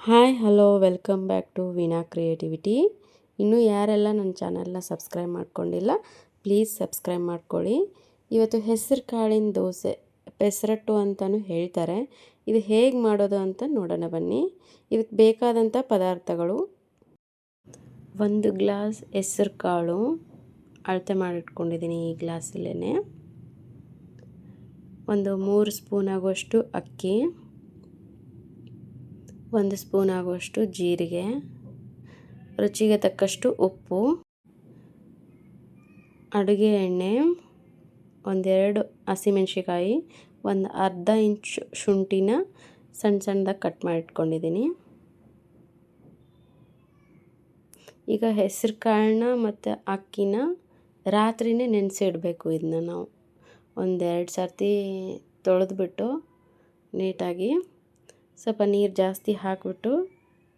Hi hello welcome back to Veena creativity. ಇನ್ನೂ ಯಾರೆಲ್ಲ ನನ್ನ ಚಾನಲ್ನ ಸಬ್ಸ್ಕ್ರೈಬ್ ಮಾಡ್ಕೊಂಡಿಲ್ಲ ಪ್ಲೀಸ್ ಸಬ್ಸ್ಕ್ರೈಬ್ ಮಾಡ್ಕೊಳ್ಳಿ. ಇವತ್ತು ಹೆಸರು ಕಾಳಿನ ದೋಸೆ, ಪೆಸರಟ್ಟು ಅಂತಲೂ ಹೇಳ್ತಾರೆ. ಇದು ಹೇಗೆ ಮಾಡೋದು ಅಂತ ನೋಡೋಣ ಬನ್ನಿ. ಇದಕ್ಕೆ ಬೇಕಾದಂಥ ಪದಾರ್ಥಗಳು: 1 ಗ್ಲಾಸ್ ಹೆಸರು ಕಾಳು ಅಳತೆ ಮಾಡಿಟ್ಕೊಂಡಿದ್ದೀನಿ ಈ ಗ್ಲಾಸಲ್ಲೇ. ಒಂದು 3 ಸ್ಪೂನ್ ಆಗುವಷ್ಟು ಅಕ್ಕಿ, 1 ಸ್ಪೂನ್ ಆಗುವಷ್ಟು ಜೀರಿಗೆ, ರುಚಿಗೆ ತಕ್ಕಷ್ಟು ಉಪ್ಪು, ಅಡುಗೆ ಎಣ್ಣೆ, 1-2 ಹಸಿಮೆಣಸಿಕಾಯಿ, ಒಂದು ಅರ್ಧ ಇಂಚ್ ಶುಂಠಿನ ಸಣ್ಣ ಸಣ್ಣದಾಗಿ ಕಟ್ ಮಾಡಿಟ್ಕೊಂಡಿದ್ದೀನಿ. ಈಗ ಹೆಸರು ಕಾಳನ್ನ ಮತ್ತು ಅಕ್ಕಿನ ರಾತ್ರಿನೇ ನೆನೆಸಿಡಬೇಕು. ಇದನ್ನ ನಾವು 1-2 ಸರ್ತಿ ತೊಳೆದ್ಬಿಟ್ಟು ನೀಟಾಗಿ ಸ್ವಲ್ಪ ನೀರು ಜಾಸ್ತಿ ಹಾಕಿಬಿಟ್ಟು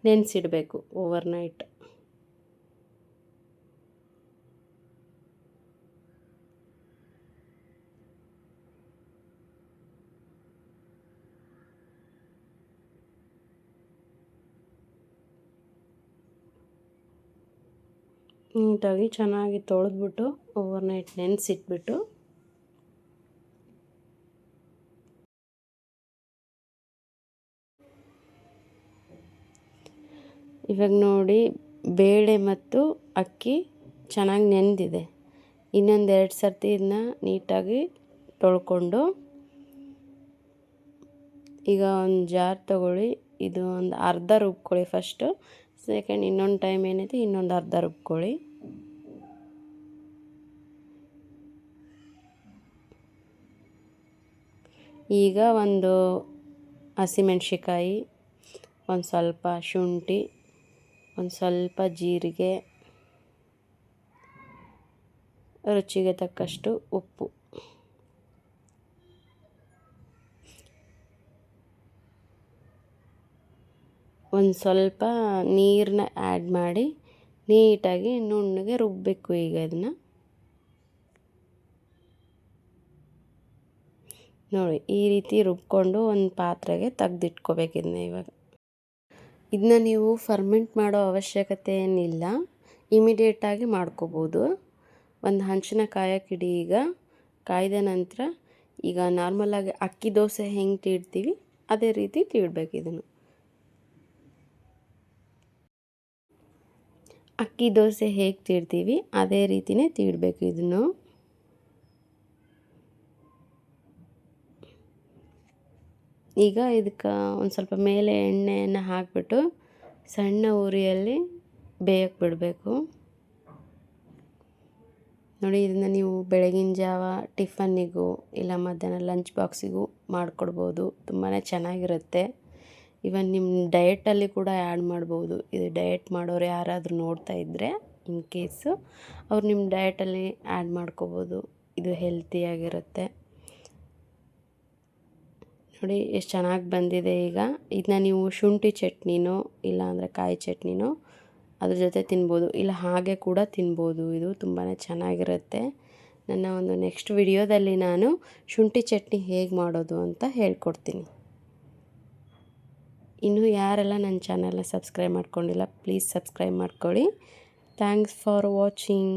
ನೆನೆಸಿಡಬೇಕು ಓವರ್ನೈಟ್. ನೀಟಾಗಿ ಚೆನ್ನಾಗಿ ತೊಳೆದ್ಬಿಟ್ಟು ಓವರ್ನೈಟ್ ನೆನೆಸಿಟ್ಬಿಟ್ಟು ಇವಾಗ ನೋಡಿ, ಬೇಳೆ ಮತ್ತು ಅಕ್ಕಿ ಚೆನ್ನಾಗಿ ನೆಂದಿದೆ. ಇನ್ನೊಂದು 2 ಸರ್ತಿ ಇದನ್ನ ನೀಟಾಗಿ ತೊಳ್ಕೊಂಡು, ಈಗ ಒಂದು ಜಾರ್ ತೊಗೊಳ್ಳಿ. ಇದು ಒಂದು ಅರ್ಧ ರುಬ್ಕೊಳ್ಳಿ ಫಸ್ಟು. ಸೆಕೆಂಡ್ ಇನ್ನೊಂದು ಟೈಮ್ ಏನೈತಿ ಇನ್ನೊಂದು ಅರ್ಧ ರುಬ್ಕೊಳ್ಳಿ. ಈಗ ಒಂದು ಹಸಿಮೆಣಸಿಕಾಯಿ, ಒಂದು ಸ್ವಲ್ಪ ಶುಂಠಿ, ಒಂದು ಸ್ವಲ್ಪ ಜೀರಿಗೆ, ರುಚಿಗೆ ತಕ್ಕಷ್ಟು ಉಪ್ಪು, ಒಂದು ಸ್ವಲ್ಪ ನೀರನ್ನ ಆ್ಯಡ್ ಮಾಡಿ ನೀಟಾಗಿ ನುಣ್ಣಗೆ ರುಬ್ಬಬೇಕು. ಈಗ ಇದನ್ನು ನೋಡಿ, ಈ ರೀತಿ ರುಬ್ಕೊಂಡು ಒಂದು ಪಾತ್ರೆಗೆ ತೆಗೆದಿಟ್ಕೋಬೇಕು. ಇದನ್ನ ನೀವು ಫರ್ಮೆಂಟ್ ಮಾಡೋ ಅವಶ್ಯಕತೆ ಏನಿಲ್ಲ, ಇಮಿಡಿಯೇಟಾಗಿ ಮಾಡ್ಕೋಬೋದು. ಒಂದು ಹಂಚಿನ ಕಾಯಕ್ಕಿಡಿ. ಈಗ ಕಾಯ್ದ ನಂತರ ಈಗ ನಾರ್ಮಲಾಗಿ ಅಕ್ಕಿ ದೋಸೆ ಹೆಂಗೆ ತೀಡ್ತೀವಿ ಅದೇ ರೀತಿ ತೀಡಬೇಕು. ಇದನ್ನು ಅಕ್ಕಿ ದೋಸೆ ಹೇಗೆ ತೀಡ್ತೀವಿ ಅದೇ ರೀತಿಯೇ ತೀಡಬೇಕು. ಇದನ್ನು ಈಗ ಇದಕ್ಕೆ ಒಂದು ಸ್ವಲ್ಪ ಮೇಲೆ ಎಣ್ಣೆಯನ್ನು ಹಾಕಿಬಿಟ್ಟು ಸಣ್ಣ ಉರಿಯಲ್ಲಿ ಬೇಯಕ್ಕೆ ಬಿಡಬೇಕು. ನೋಡಿ, ಇದನ್ನು ನೀವು ಬೆಳಗಿನ ಜಾವ ಟಿಫನ್ನಿಗೂ ಇಲ್ಲ ಮಧ್ಯಾಹ್ನ ಲಂಚ್ ಬಾಕ್ಸಿಗೂ ಮಾಡಿಕೊಡ್ಬೋದು. ತುಂಬಾ ಚೆನ್ನಾಗಿರುತ್ತೆ. ಇವನ್ ನಿಮ್ಮ ಡಯಟಲ್ಲಿ ಕೂಡ ಆ್ಯಡ್ ಮಾಡ್ಬೋದು. ಇದು ಡಯಟ್ ಮಾಡೋರು ಯಾರಾದರೂ ನೋಡ್ತಾ ಇದ್ದರೆ ಇನ್ ಕೇಸು ಅವ್ರು ನಿಮ್ಮ ಡಯಟಲ್ಲಿ ಆ್ಯಡ್ ಮಾಡ್ಕೋಬೋದು. ಇದು ಹೆಲ್ತಿಯಾಗಿರುತ್ತೆ. ನೋಡಿ ಎಷ್ಟು ಚೆನ್ನಾಗಿ ಬಂದಿದೆ. ಈಗ ಇದನ್ನ ನೀವು ಶುಂಠಿ ಚಟ್ನಿನೋ ಇಲ್ಲಾಂದರೆ ಕಾಯಿ ಚಟ್ನಿನೋ ಅದ್ರ ಜೊತೆ ತಿನ್ಬೋದು, ಇಲ್ಲ ಹಾಗೆ ಕೂಡ ತಿನ್ಬೋದು. ಇದು ತುಂಬಾ ಚೆನ್ನಾಗಿರುತ್ತೆ. ನನ್ನ ಒಂದು ನೆಕ್ಸ್ಟ್ ವಿಡಿಯೋದಲ್ಲಿ ನಾನು ಶುಂಠಿ ಚಟ್ನಿ ಹೇಗೆ ಮಾಡೋದು ಅಂತ ಹೇಳ್ಕೊಡ್ತೀನಿ. ಇನ್ನೂ ಯಾರೆಲ್ಲ ನನ್ನ ಚಾನಲ್ನ ಸಬ್ಸ್ಕ್ರೈಬ್ ಮಾಡ್ಕೊಂಡಿಲ್ಲ ಪ್ಲೀಸ್ ಸಬ್ಸ್ಕ್ರೈಬ್ ಮಾಡ್ಕೊಳ್ಳಿ. Thanks for watching.